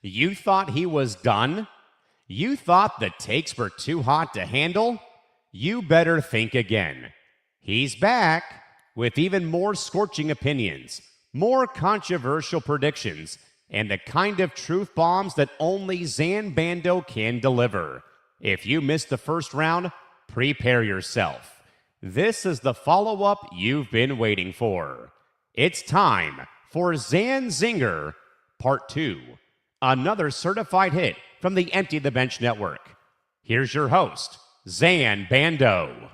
You thought he was done? You thought the takes were too hot to handle? You better think again. He's back with even more scorching opinions, more controversial predictions, and the kind of truth bombs that only Zain Bando can deliver. If you missed the first round, prepare yourself. This is the follow-up you've been waiting for. It's time for Zain Zinger Part 2, another certified hit from the Empty the Bench Network. Here's your host, Zain Bando.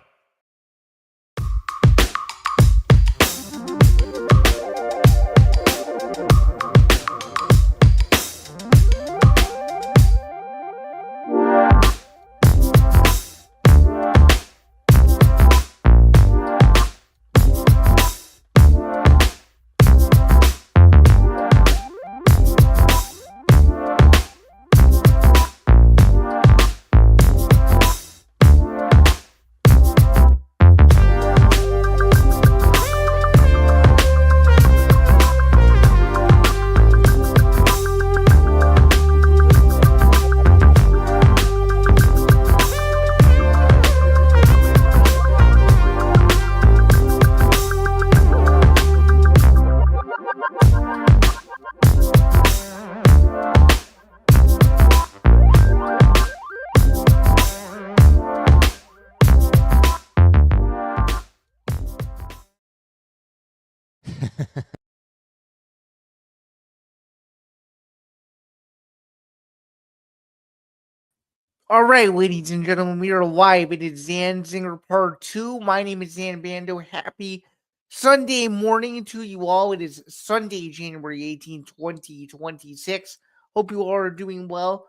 All right, ladies and gentlemen, we are live. It is Zain Zinger Part 2. My name is Zain Bando. Happy Sunday morning to you all. It is Sunday, January 18, 2026. Hope you all are doing well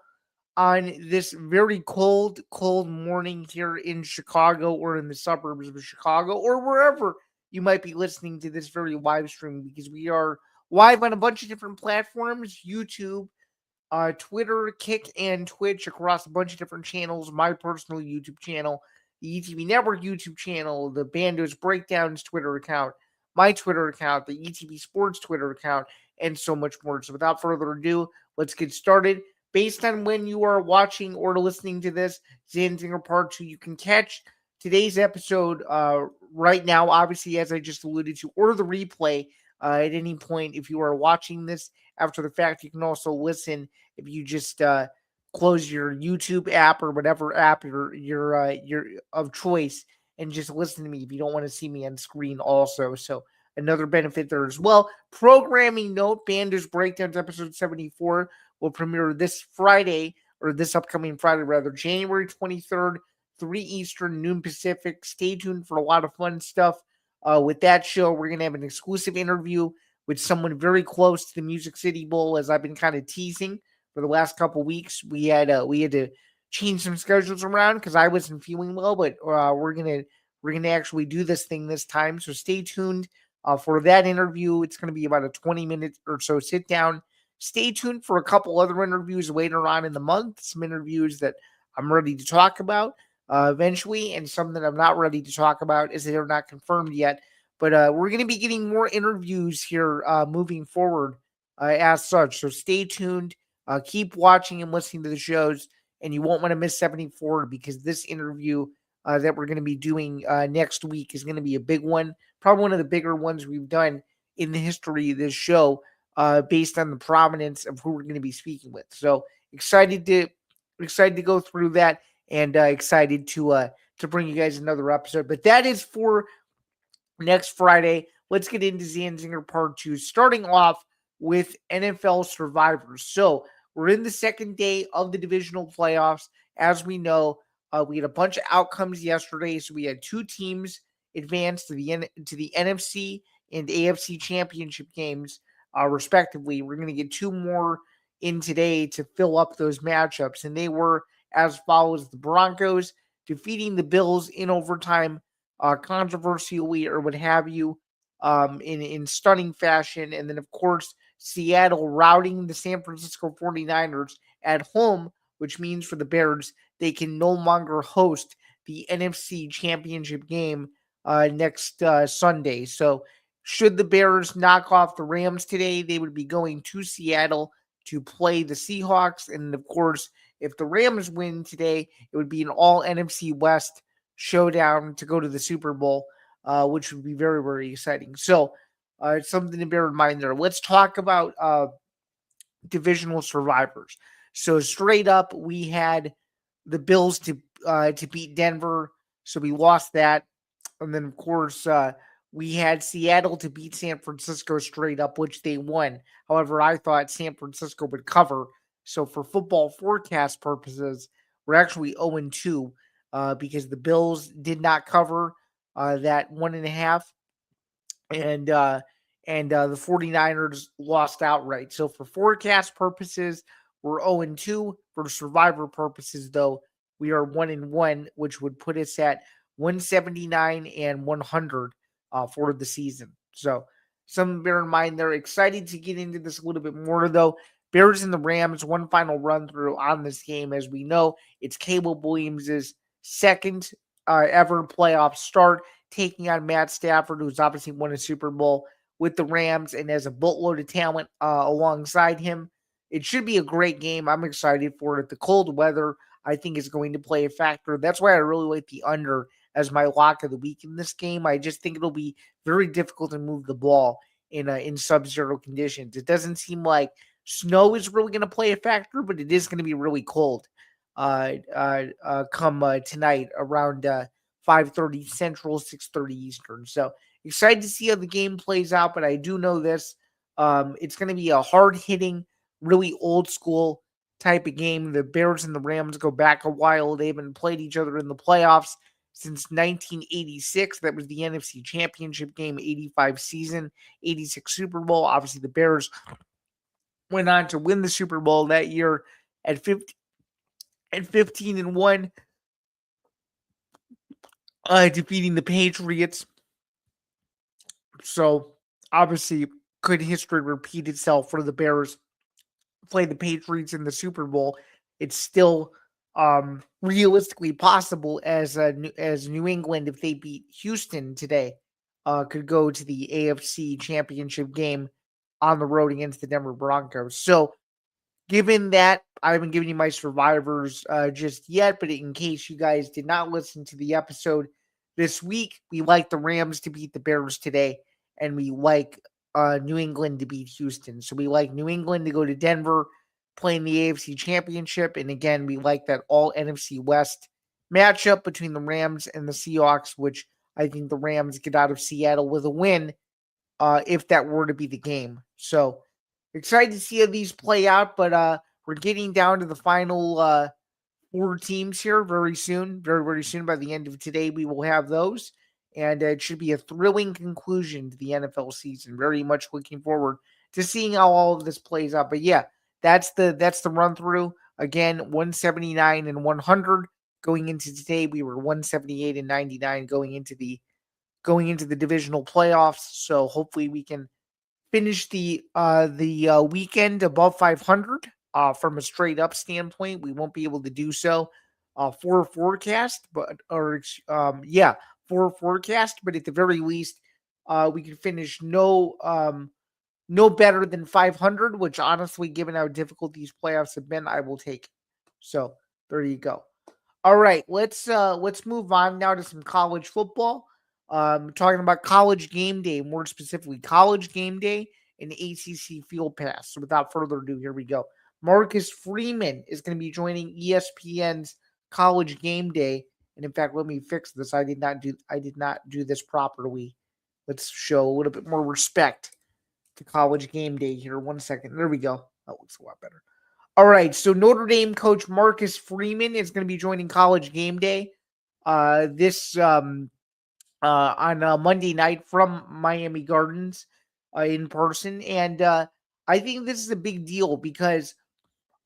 on this very cold morning here in Chicago or in the suburbs of Chicago or wherever you might be listening to this very live stream, because we are live on a bunch of different platforms: YouTube, Twitter, Kick, and Twitch, across a bunch of different channels. My personal YouTube channel, the ETV Network YouTube channel, the Bandos Breakdowns Twitter account, my Twitter account, the ETV Sports Twitter account, and so much more. So without further ado, let's get started. Based on when you are watching or listening to this Zain Zinger Part 2, you can catch today's episode right now, obviously, as I just alluded to, or the replay at any point. If you are watching this after the fact, you can also listen if you just close your YouTube app or whatever app your of choice and just listen to me if you don't want to see me on screen also. So another benefit there as well. Programming note: Bandos Breakdowns episode 74 will premiere this Friday, or this upcoming Friday rather, January 23rd, 3 Eastern, noon Pacific. Stay tuned for a lot of fun stuff. With that show, we're going to have an exclusive interview with someone very close to the Music City Bowl, as I've been kind of teasing for the last couple weeks. We had to change some schedules around because I wasn't feeling well, but we're gonna actually do this thing this time. So stay tuned for that interview. It's gonna be about a 20-minute or so sit down. Stay tuned for a couple other interviews later on in the month. Some interviews that I'm ready to talk about eventually, and some that I'm not ready to talk about as they're not confirmed yet. But we're going to be getting more interviews here moving forward as such. So stay tuned. Keep watching and listening to the shows, and you won't want to miss 74, because this interview that we're going to be doing next week is going to be a big one. Probably one of the bigger ones we've done in the history of this show, based on the prominence of who we're going to be speaking with. So excited to go through that, and excited to bring you guys another episode. But that is for next Friday. Let's get into Zain Zinger Part 2, starting off with NFL survivors. So we're in the second day of the divisional playoffs. As we know, we had a bunch of outcomes yesterday. So we had 2 teams advance to the NFC and AFC championship games, respectively. We're going to get 2 more in today to fill up those matchups, and they were as follows: the Broncos defeating the Bills in overtime, controversially or what have you, in stunning fashion. And then, of course, Seattle routing the San Francisco 49ers at home, which means for the Bears, they can no longer host the NFC Championship game next Sunday. So Should the Bears knock off the Rams today, they would be going to Seattle to play the Seahawks. And of course, if the Rams win today, it would be an all NFC West showdown to go to the Super Bowl, which would be very, very exciting. So it's something to bear in mind there. Let's talk about divisional survivors. So straight up, we had the Bills to beat Denver, so we lost that, and then of course we had Seattle to beat San Francisco straight up, which they won. However, I thought San Francisco would cover. So for football forecast purposes, we're actually 0-2 because the Bills did not cover that 1.5, and the 49ers lost outright. So for forecast purposes, we're 0-2. For survivor purposes, though, we are 1-1, which would put us at 179 and 100 for the season. So something to bear in mind. They're excited to get into this a little bit more, though. Bears and the Rams, one final run through on this game. As we know, it's Caleb Williams' second ever playoff start, taking on Matt Stafford, who's obviously won a Super Bowl with the Rams and has a boatload of talent alongside him. It should be a great game. I'm excited for it. The cold weather, I think, is going to play a factor. That's why I really like the under as my lock of the week in this game. I just think it'll be very difficult to move the ball in sub-zero conditions. It doesn't seem like snow is really going to play a factor, but it is going to be really cold come tonight around 5:30 Central, 6:30 Eastern. So excited to see how the game plays out, but I do know this. It's going to be a hard-hitting, really old school type of game. The Bears and the Rams go back a while. They haven't played each other in the playoffs since 1986. That was the NFC Championship game, 85 season, 86 Super Bowl. Obviously, the Bears went on to win the Super Bowl that year at 15-1, defeating the Patriots. So obviously, could history repeat itself for the Bears play the Patriots in the Super Bowl? It's still realistically possible, as New England, if they beat Houston today, could go to the AFC Championship game on the road against the Denver Broncos. So given that, I haven't given you my survivors just yet, but in case you guys did not listen to the episode this week, we like the Rams to beat the Bears today, and we like New England to beat Houston. So we like New England to go to Denver, playing the AFC Championship, and again, we like that all NFC West matchup between the Rams and the Seahawks, which I think the Rams get out of Seattle with a win if that were to be the game. So excited to see how these play out, but we're getting down to the final 4 teams here very soon. Very, very soon. By the end of today, we will have those. And it should be a thrilling conclusion to the NFL season. Very much looking forward to seeing how all of this plays out. But yeah, that's the run through. Again, 179 and 100 going into today. We were 178 and 99 going into the divisional playoffs. So hopefully we can finish the weekend above 500 from a straight up standpoint. We won't be able to do so for forecast, for forecast. But at the very least, we can finish no better than 500, which honestly, given how difficult these playoffs have been, I will take. So there you go. All right, let's move on now to some college football. Talking about college game day, more specifically, college game day and ACC Field Pass. So without further ado, here we go. Marcus Freeman is going to be joining ESPN's College Game Day. And in fact, let me fix this. I did not do this properly. Let's show a little bit more respect to College Game Day here. 1 second. There we go. That looks a lot better. All right, so Notre Dame coach Marcus Freeman is going to be joining College Game Day on Monday night from Miami Gardens in person. And I think this is a big deal because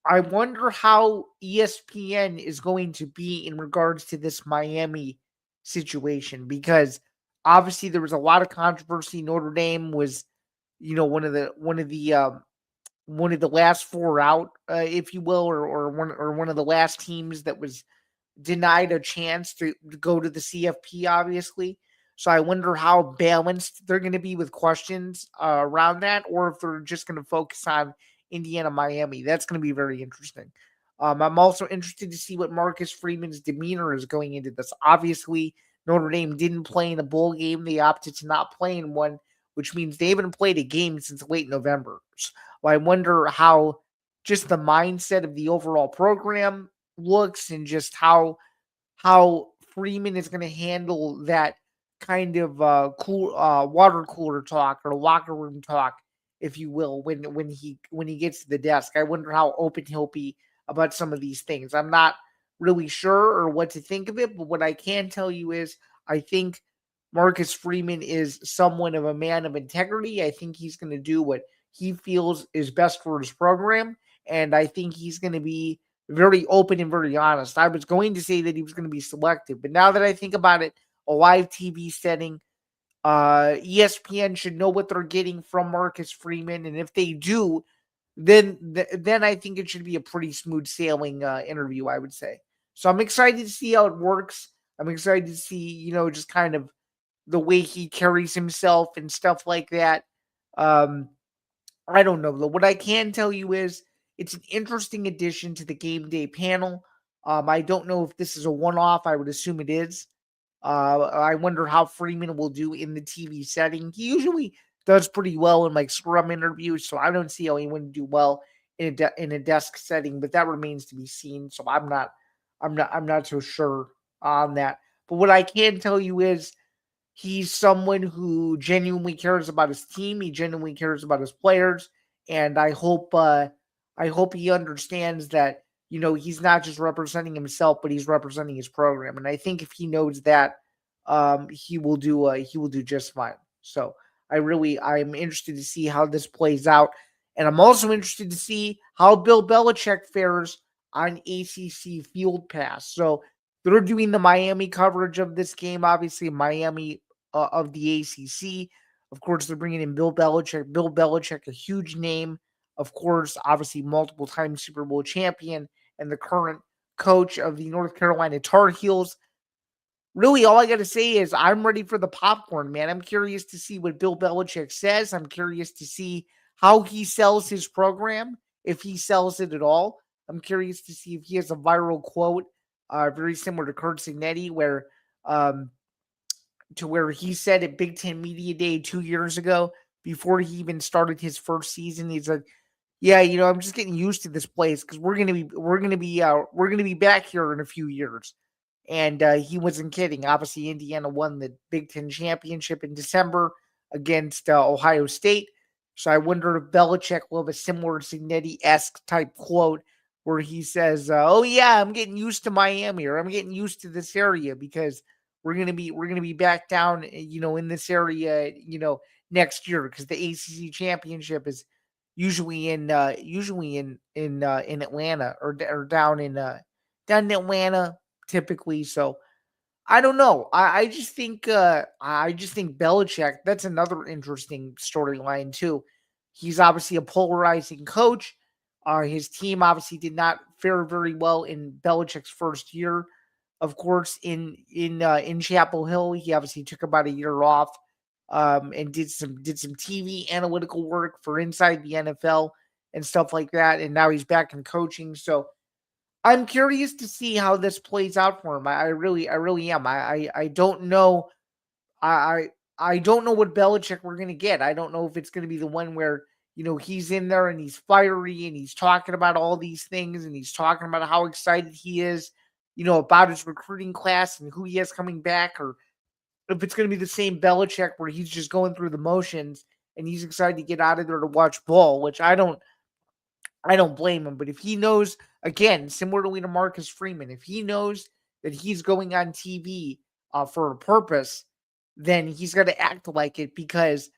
I wonder how ESPN is going to be in regards to this Miami situation, because obviously there was a lot of controversy. Notre Dame was, one of the last 4 out, if you will, or one of the last teams that was denied a chance to go to the CFP, obviously. So I wonder how balanced they're going to be with questions around that, or if they're just going to focus on Indiana, Miami. That's going to be very interesting. I'm also interested to see what Marcus Freeman's demeanor is going into this. Obviously, Notre Dame didn't play in a bowl game. They opted to not play in one, which means they haven't played a game since late November. So I wonder how just the mindset of the overall program looks, and just how Freeman is going to handle that kind of water cooler talk or locker room talk, if you will, when he gets to the desk. I wonder how open he'll be about some of these things. I'm not really sure or what to think of it, but what I can tell you is I think Marcus Freeman is somewhat of a man of integrity. I think he's going to do what he feels is best for his program, and I think he's going to be very open and very honest. I was going to say that he was going to be selective, but now that I think about it, a live TV setting, ESPN should know what they're getting from Marcus Freeman, and if they do, then I think it should be a pretty smooth sailing interview, I would say. So I'm excited to see how it works. I'm excited to see, just kind of the way he carries himself and stuff like that. Um, I don't know though. What I can tell you is it's an interesting addition to the game day panel. I don't know if this is a one-off. I would assume it is. I wonder how Freeman will do in the TV setting. He usually does pretty well in like scrum interviews, so I don't see how he wouldn't do well in a desk setting. But that remains to be seen. So I'm not so sure on that. But what I can tell you is he's someone who genuinely cares about his team. He genuinely cares about his players, and I hope he understands that he's not just representing himself, but he's representing his program. And I think if he knows that, he will do just fine. So I'm interested to see how this plays out, and I'm also interested to see how Bill Belichick fares on ACC Field Pass. So they're doing the Miami coverage of this game. Obviously, Miami of the ACC. Of course, they're bringing in Bill Belichick. Bill Belichick, a huge name. Of course, obviously, multiple time Super Bowl champion and the current coach of the North Carolina Tar Heels. Really, all I got to say is I'm ready for the popcorn, man. I'm curious to see what Bill Belichick says. I'm curious to see how he sells his program, if he sells it at all. I'm curious to see if he has a viral quote, very similar to Kurt Signetti, um, where he said at Big Ten Media Day 2 years ago, before he even started his first season, he's like, "Yeah, I'm just getting used to this place because we're gonna be back here in a few years." And he wasn't kidding. Obviously, Indiana won the Big Ten championship in December against Ohio State. So I wonder if Belichick will have a similar Signetti-esque type quote where he says, "Oh yeah, I'm getting used to Miami, or I'm getting used to this area because we're gonna be back down, in this area, next year because the ACC championship is usually in Atlanta or down in Atlanta typically." So I don't know. I just think Belichick. That's another interesting storyline too. He's obviously a polarizing coach. His team obviously did not fare very well in Belichick's first year. Of course, in Chapel Hill, he obviously took about a year off, and did some TV analytical work for Inside the NFL and stuff like that. And now he's back in coaching. So I'm curious to see how this plays out for him. I really am. I don't know. I I don't know what Belichick we're gonna get. I don't know if it's gonna be the one where he's in there and he's fiery and he's talking about all these things and he's talking about how excited he is, about his recruiting class and who he has coming back, or if it's gonna be the same Belichick where he's just going through the motions and he's excited to get out of there to watch ball, which I don't blame him. But if he knows, again, similarly to Marcus Freeman, if he knows that he's going on TV for a purpose, then he's got to act like it, because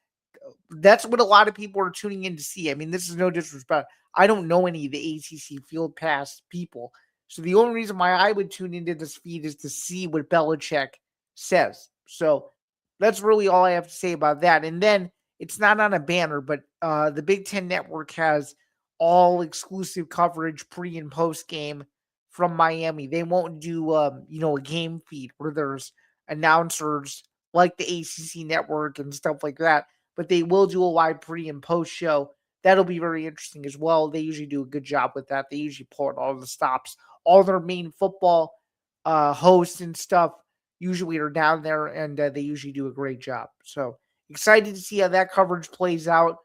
that's what a lot of people are tuning in to see. I mean, this is no disrespect. I don't know any of the ACC Field Pass people. So the only reason why I would tune into this feed is to see what Belichick says. So that's really all I have to say about that. And then it's not on a banner, but the Big Ten Network has all exclusive coverage pre and post game from Miami. They won't do a game feed where there's announcers like the ACC network and stuff like that. But they will do a live pre and post show. That'll be very interesting as well. They usually do a good job with that. They usually pull out all the stops. All their main football hosts and stuff usually are down there, and they usually do a great job. So excited to see how that coverage plays out.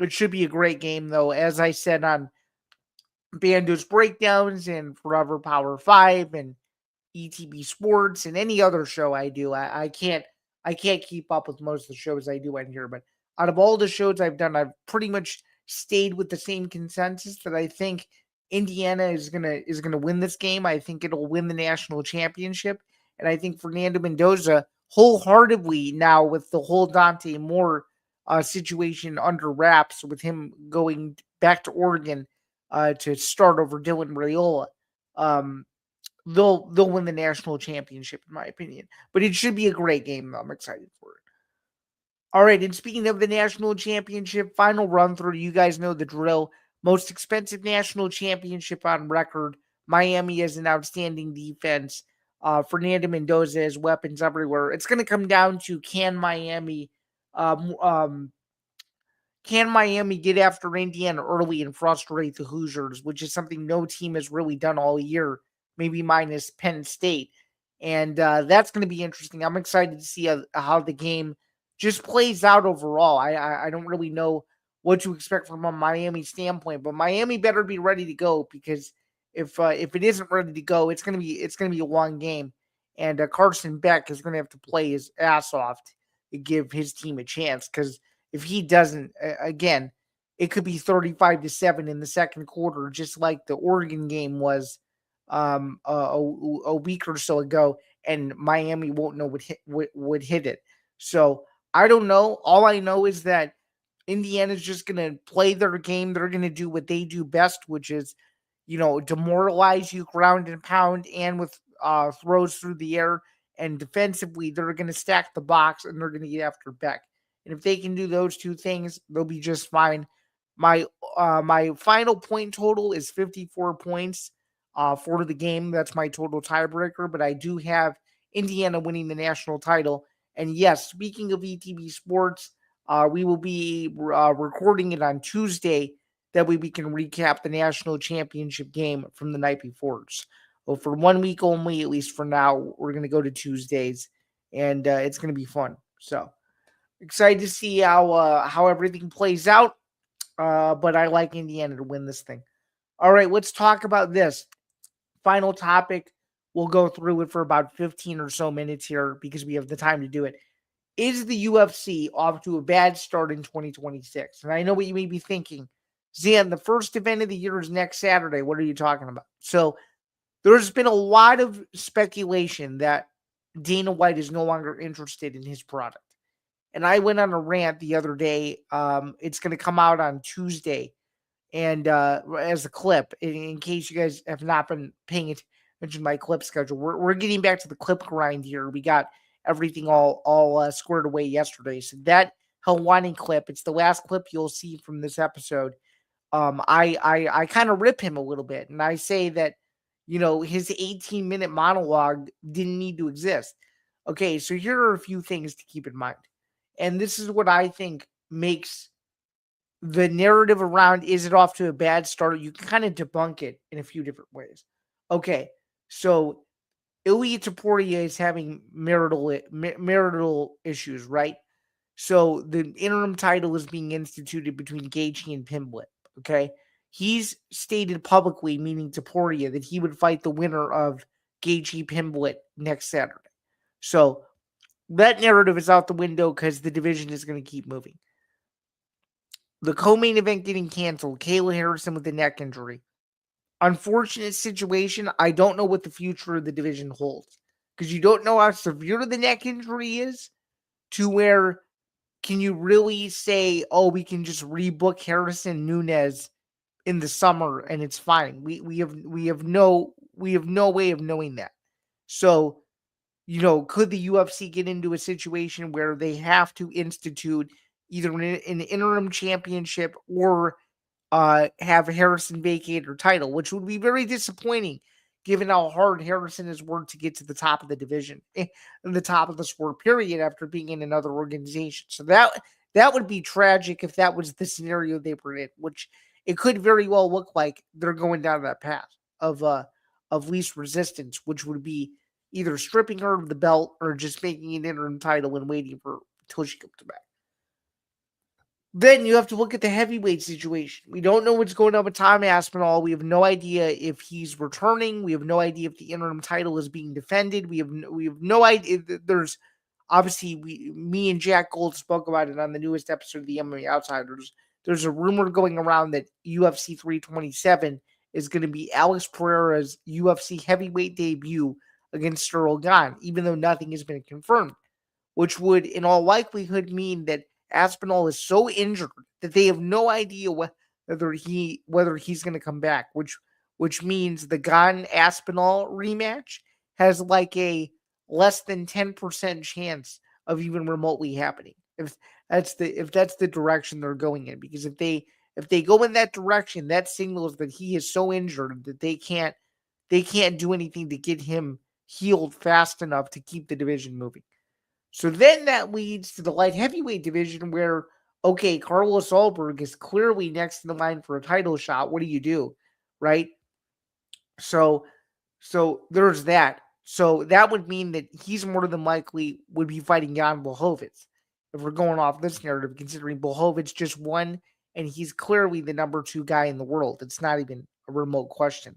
It should be a great game, though. As I said on Bando's breakdowns and Forever Power 5 and ETB Sports and any other show I do. I can't keep up with most of the shows I do on here, but out of all the shows I've done, I've pretty much stayed with the same consensus that I think Indiana is gonna win this game. I think it'll win the national championship, and I think Fernando Mendoza wholeheartedly now with the whole Dante Moore situation under wraps with him going back to Oregon to start over Dylan Raiola. Um, they'll win the national championship in my opinion. But it should be a great game. Though. I'm excited for it. All right, and speaking of the national championship, final run through. You guys know the drill. Most expensive national championship on record. Miami has an outstanding defense. Fernando Mendoza has weapons everywhere. It's going to come down to um, um, can Miami get after Indiana early and frustrate the Hoosiers, which is something no team has really done all year, maybe minus Penn State. And that's going to be interesting. I'm excited to see how the game just plays out overall. I don't really know what to expect from a Miami standpoint, but Miami better be ready to go because if it isn't ready to go, it's gonna be a long game, and Carson Beck is going to have to play his ass off to give his team a chance because if he doesn't, again, it could be 35-7 in the second quarter, just like the Oregon game was a week or so ago, and Miami won't know would hit it. So I don't know. All I know is that Indiana's just going to play their game. They're going to do what they do best, which is, demoralize you ground and pound and with throws through the air. And defensively, they're going to stack the box and they're going to get after Beck. And if they can do those two things, they'll be just fine. My final point total is 54 points for the game. That's my total tiebreaker, but I do have Indiana winning the national title. And yes, speaking of ETB Sports, we will be recording it on Tuesday. That way we can recap the national championship game from the night before. So for 1 week only, at least for now, we're going to go to Tuesdays, and it's going to be fun. So excited to see how everything plays out. But I like Indiana to win this thing. All right, let's talk about this final topic. We'll go through it for about 15 or so minutes here because we have the time to do it. Is the UFC off to a bad start in 2026? And I know what you may be thinking. Zan, the first event of the year is next Saturday. What are you talking about? So there's been a lot of speculation that Dana White is no longer interested in his product. And I went on a rant the other day. It's going to come out on Tuesday. And as a clip, in case you guys have not been paying attention to my clip schedule, we're getting back to the clip grind here. We got everything all squared away yesterday. So that Helwani clip, it's the last clip you'll see from this episode. I kind of rip him a little bit, and I say that his 18-minute monologue didn't need to exist. Okay, so here are a few things to keep in mind, and this is what I think makes the narrative around is it off to a bad start. You can kind of debunk it in a few different ways. Okay, so Ilia Topuria is having marital issues, right? So the interim title is being instituted between Gaethje and Pimblett. Okay, he's stated publicly, meaning Topuria, that he would fight the winner of Gaethje Pimblett next Saturday. So that narrative is out the window because the division is going to keep moving. The co-main event getting canceled. Kayla Harrison with a neck injury. Unfortunate situation. I don't know what the future of the division holds because you don't know how severe the neck injury is to where can you really say, oh, we can just rebook Harrison Nunes in the summer and it's fine. We have no way of knowing that. So, could the UFC get into a situation where they have to institute either an interim championship or have Harrison vacate her title, which would be very disappointing given how hard Harrison has worked to get to the top of the division, the top of the sport period after being in another organization. So that would be tragic if that was the scenario they were in, which it could very well look like they're going down that path of least resistance, which would be either stripping her of the belt or just making an interim title and waiting for until she comes back. Then you have to look at the heavyweight situation. We don't know what's going on with Tom Aspinall. We have no idea if he's returning. We have no idea if the interim title is being defended. We have no idea. There's obviously me and Jack Gold spoke about it on the newest episode of the MMA Outsiders. There's a rumor going around that UFC 327 is going to be Alex Pereira's UFC heavyweight debut against Cyril Gane, even though nothing has been confirmed, which would in all likelihood mean that Aspinall is so injured that they have no idea whether he's going to come back, which means the Gane Aspinall rematch has like a less than 10% chance of even remotely happening. If that's the direction they're going in, because if they go in that direction, that signals that he is so injured that they can't do anything to get him healed fast enough to keep the division moving. So then that leads to the light heavyweight division where, okay, Carlos Ulberg is clearly next in the line for a title shot. What do you do? Right? So there's that. So that would mean that he's more than likely would be fighting Jan Blachowicz. If we're going off this narrative, considering Blachowicz just won and he's clearly the number 2 guy in the world. It's not even a remote question.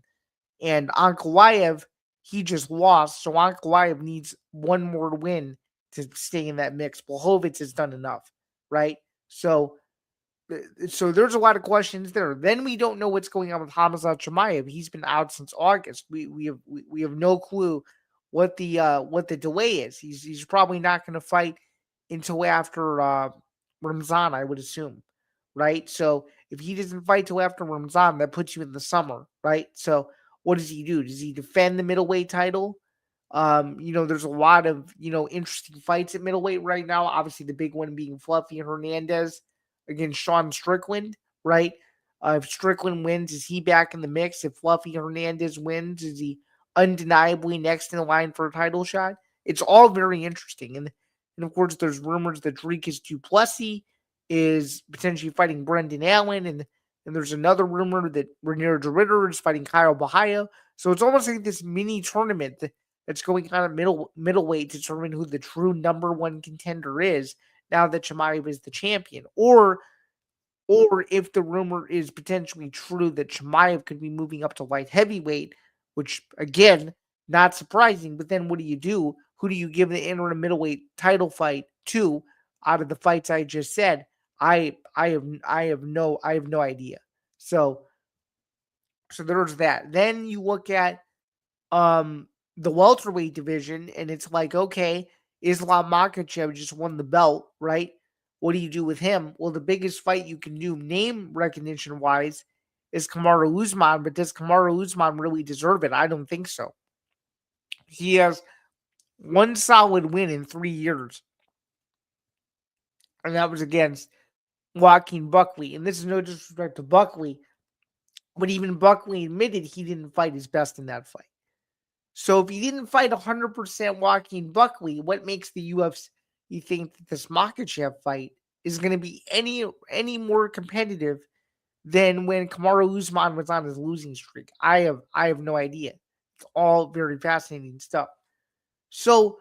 And Ankalaev, he just lost. So Ankalaev needs one more win to stay in that mix. Blachowicz has done enough, right? So there's a lot of questions there. Then we don't know what's going on with Hamzat Chimaev. He's been out since August. We have no clue what the delay is. He's probably not going to fight until after Ramzan, I would assume, right? So if he doesn't fight till after Ramzan, that puts you in the summer, right? So what does he do? Does he defend the middleweight title? There's a lot of, interesting fights at middleweight right now. Obviously, the big one being Fluffy Hernandez against Sean Strickland, right? If Strickland wins, is he back in the mix? If Fluffy Hernandez wins, is he undeniably next in the line for a title shot? It's all very interesting. And of course, there's rumors that Dricus du Plessis is potentially fighting Brendan Allen. And there's another rumor that Ranier de Ritter is fighting Kyle Bahia. So it's almost like this mini tournament that's going on at middleweight to determine who the true number 1 contender is now that Chimaev is the champion. Or if the rumor is potentially true that Chimaev could be moving up to light heavyweight, which, again, not surprising. But then what do you do? Who do you give the interim middleweight title fight to out of the fights I just said? I have no idea. So there's that. Then you look at the welterweight division, and it's like, okay, Islam Makhachev just won the belt, right? What do you do with him? Well, the biggest fight you can do name recognition wise is Kamaru Usman, but does Kamaru Usman really deserve it? I don't think so. He has one solid win in 3 years, and that was against Joaquin Buckley. And this is no disrespect to Buckley, but even Buckley admitted he didn't fight his best in that fight. So if he didn't fight 100% Joaquin Buckley, what makes the UFC think that this Makhachev fight is going to be any more competitive than when Kamaru Usman was on his losing streak? I have no idea. It's all very fascinating stuff. So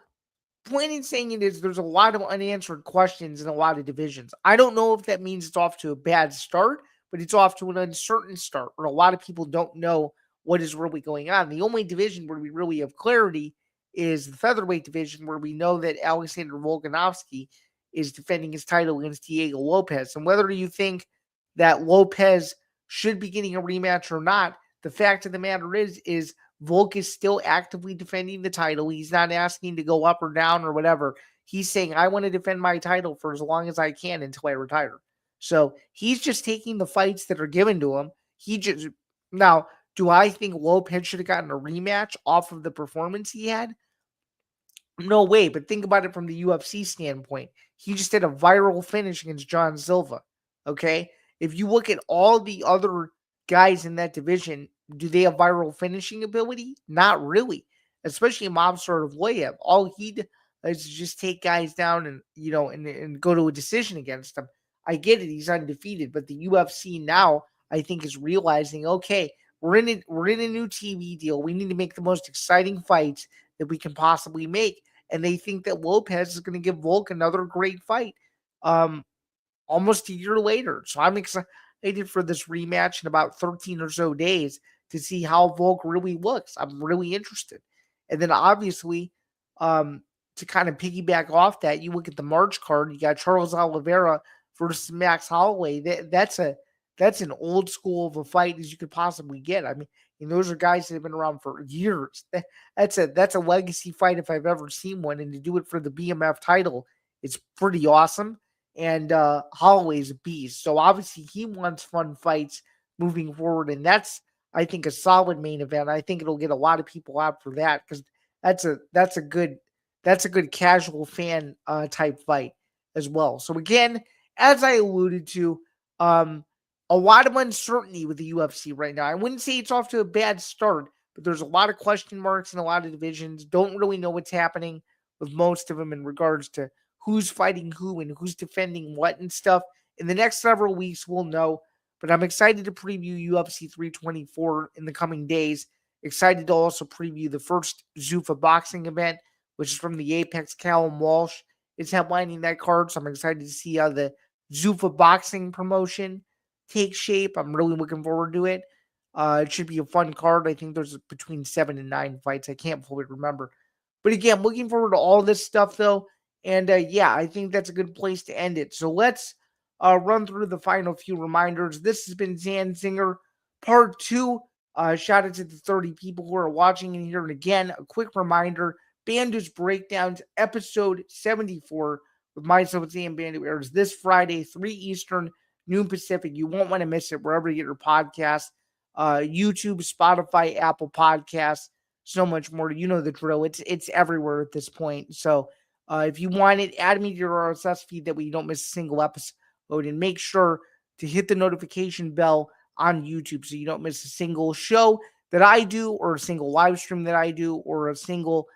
point in saying it is there's a lot of unanswered questions in a lot of divisions. I don't know if that means it's off to a bad start, but it's off to an uncertain start where a lot of people don't know what is really going on. The only division where we really have clarity is the featherweight division, where we know that Alexander Volkanovski is defending his title against Diego Lopez. And whether you think that Lopez should be getting a rematch or not, the fact of the matter is Volk is still actively defending the title. He's not asking to go up or down or whatever. He's saying, I want to defend my title for as long as I can until I retire. So he's just taking the fights that are given to him. Now, do I think Lopez should have gotten a rematch off of the performance he had? No way, but think about it from the UFC standpoint. He just did a viral finish against John Silva, okay? If you look at all the other guys in that division, do they have viral finishing ability? Not really, especially Mobster of Loyev. All he does is just take guys down and and go to a decision against them. I get it; he's undefeated, but the UFC now I think is realizing, okay, we're in a new TV deal. We need to make the most exciting fights that we can possibly make, and they think that Lopez is going to give Volk another great fight. Um, Almost a year later. So I'm excited for this rematch in about 13 or so days to see how Volk really looks. I'm really interested. And then obviously, um, to kind of piggyback off that, you look at the March card. You got Charles Oliveira versus Max Holloway. That's an old school of a fight as you could possibly get. I mean, and those are guys that have been around for years. That's a legacy fight if I've ever seen one. And to do it for the BMF title, it's pretty awesome. And Holloway's a beast. So obviously he wants fun fights moving forward, and that's I think a solid main event. I think it'll get a lot of people out for that because that's a good casual fan type fight as well. So again, as I alluded to, a lot of uncertainty with the UFC right now. I wouldn't say it's off to a bad start, but there's a lot of question marks in a lot of divisions. Don't really know what's happening with most of them in regards to who's fighting who and who's defending what and stuff. In the next several weeks, we'll know. But I'm excited to preview UFC 324 in the coming days. Excited to also preview the first Zuffa boxing event, which is from the Apex. Callum Walsh is headlining that card. So I'm excited to see how the Zuffa boxing promotion takes shape. I'm really looking forward to it. It should be a fun card. I think there's between 7 and 9 fights. I can't fully remember. But again, looking forward to all this stuff, though. And yeah, I think that's a good place to end it. So let's run through the final few reminders. This has been Zain Zinger, part 2. Shout out to the 30 people who are watching and here. And again, a quick reminder, Bando's Breakdowns, episode 74 with myself, Zain Bando, airs this Friday, 3 Eastern, noon Pacific. You won't want to miss it wherever you get your podcasts. YouTube, Spotify, Apple Podcasts, so much more. You know the drill. It's everywhere at this point. So if you want it, add me to your RSS feed that way you don't miss a single episode. And make sure to hit the notification bell on YouTube so you don't miss a single show that I do, or a single live stream that I do, or a single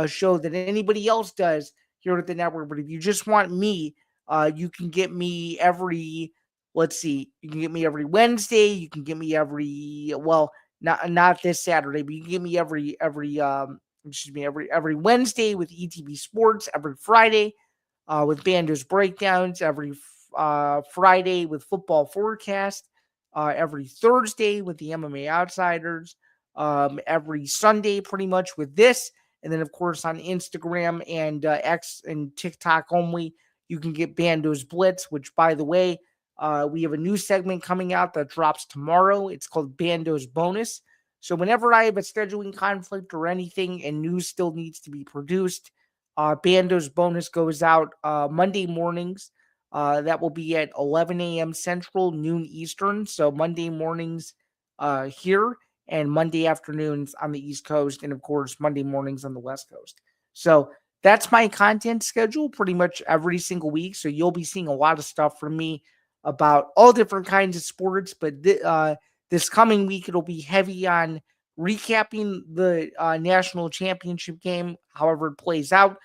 show that anybody else does here at the network. But if you just want me, you can get me every, let's see, you can get me every Wednesday. You can get me every, well, not this Saturday, but you can get me every Wednesday with ETB Sports, every Friday with Bando's Breakdowns, every Friday with Football Forecast, every Thursday with the MMA Outsiders, every Sunday pretty much with this. And then, of course, on Instagram and X and TikTok only, you can get Bando's Blitz, which, by the way, we have a new segment coming out that drops tomorrow. It's called Bando's Bonus. So whenever I have a scheduling conflict or anything and news still needs to be produced, Bando's Bonus goes out Monday mornings. That will be at 11 a.m. Central, noon Eastern. So Monday mornings here and Monday afternoons on the East Coast. And, of course, Monday mornings on the West Coast. So that's my content schedule pretty much every single week. So you'll be seeing a lot of stuff from me about all different kinds of sports. But this coming week, it'll be heavy on recapping the national championship game, however it plays out,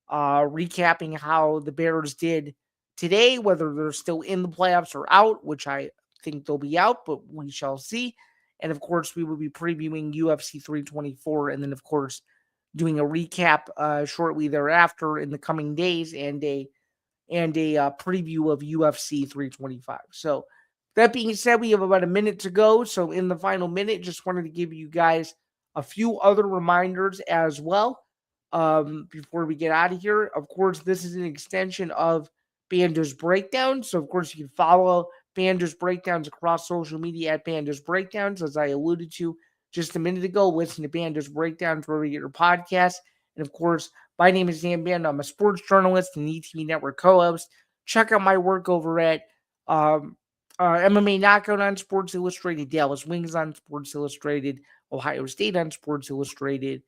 recapping how the Bears did today, whether they're still in the playoffs or out, which I think they'll be out, but we shall see. And of course, we will be previewing UFC 324, and then of course doing a recap shortly thereafter in the coming days, and a preview of UFC 325. So that being said, we have about a minute to go. So in the final minute, just wanted to give you guys a few other reminders as well before we get out of here. Of course, this is an extension of Bando's Breakdowns. So, of course, you can follow Bando's Breakdowns across social media at Bando's Breakdowns. As I alluded to just a minute ago, listen to Bando's Breakdowns wherever you get your podcast. And, of course, my name is Zain Bando. I'm a sports journalist and ETV Network co-host. Check out my work over at MMA Knockout on Sports Illustrated, Dallas Wings on Sports Illustrated, Ohio State on Sports Illustrated,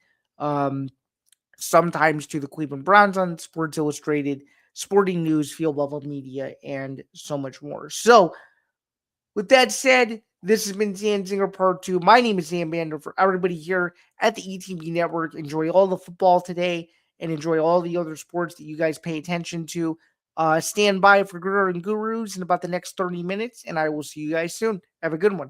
sometimes to the Cleveland Browns on Sports Illustrated, Sporting News, Field Level Media, and so much more. So, with that said, This has been Zain Zinger Part 2. My name is Zain Bando. For everybody here at the ETB Network, enjoy all the football today and enjoy all the other sports that you guys pay attention to. Stand by for Guru and Gurus in about the next 30 minutes, and I will see you guys soon. Have a good one.